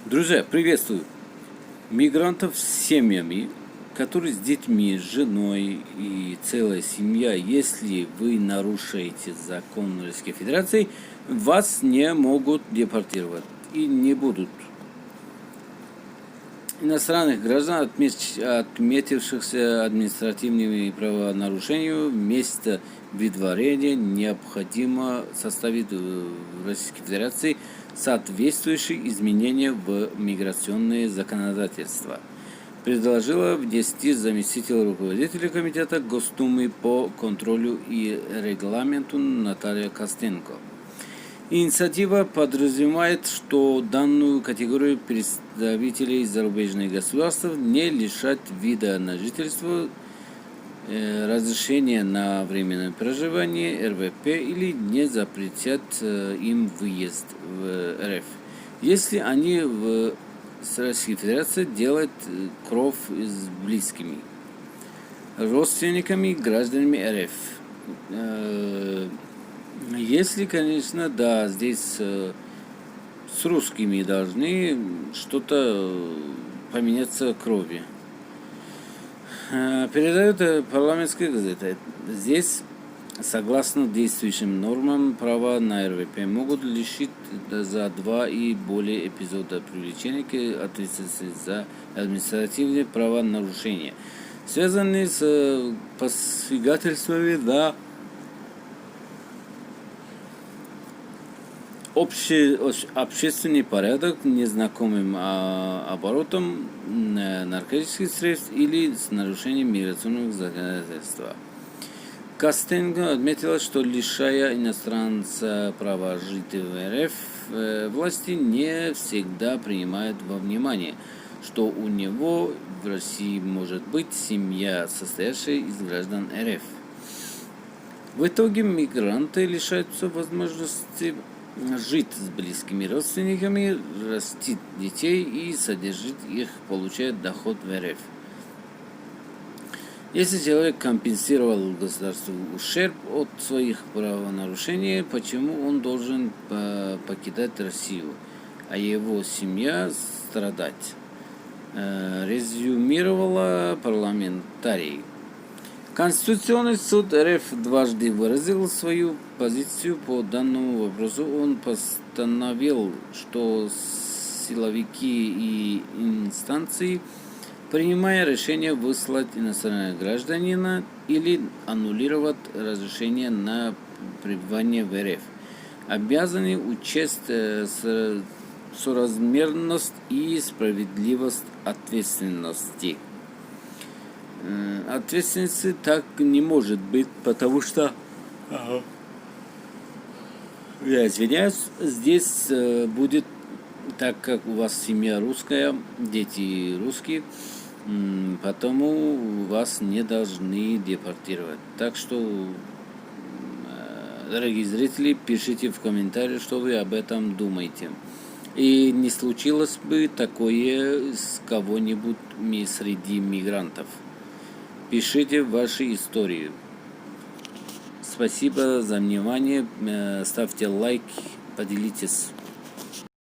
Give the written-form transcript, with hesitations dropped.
Друзья, приветствую мигрантов с семьями, которые с детьми, с женой и целая семья. Если вы нарушаете закон Российской Федерации, вас не могут депортировать и не будут. Иностранных граждан, отметившихся административными правонарушениями, место выдворения необходимо составить в Российской Федерации соответствующие изменения в миграционное законодательство, предложила внести заместитель руководителя Комитета Госдумы по контролю и регламенту Наталья Костенко. Инициатива подразумевает, что данную категорию представителей зарубежных государств не лишать вида на жительство, разрешения на временное проживание, РВП, или не запретят им выезд в РФ, если они в Российской Федерации делают кровь с близкими, родственниками, гражданами РФ. Если, конечно, да, здесь с русскими должны что-то поменяться крови. Передает парламентская газета. Здесь, согласно действующим нормам, права на РВП могут лишить за 2 и более эпизода привлечения к ответственности за административные правонарушения, связанные с посягательствами на общественный порядок, незнакомым оборотом наркотических средств или с нарушением миграционного законодательства. Костенко отметила, что, лишая иностранца права жить в РФ, власти не всегда принимают во внимание, что у него в России может быть семья, состоящая из граждан РФ. В итоге мигранты лишаются возможности жить с близкими родственниками, растить детей и содержать их, получая доход в РФ. Если человек компенсировал государству ущерб от своих правонарушений, почему он должен покидать Россию, а его семья страдать? Резюмировала парламентарий. Конституционный суд РФ дважды выразил свою позицию по данному вопросу. Он постановил, что силовики и инстанции, принимая решение выслать иностранного гражданина или аннулировать разрешение на пребывание в РФ, обязаны учесть соразмерность и справедливость ответственности. Ответственности так не может быть, потому что, я извиняюсь, здесь будет, так как у вас семья русская, дети русские, потому вас не должны депортировать. Так что, дорогие зрители, пишите в комментариях, что вы об этом думаете. И не случилось бы такое с кого-нибудь среди мигрантов. Пишите ваши истории. Спасибо за внимание. Ставьте лайк, поделитесь.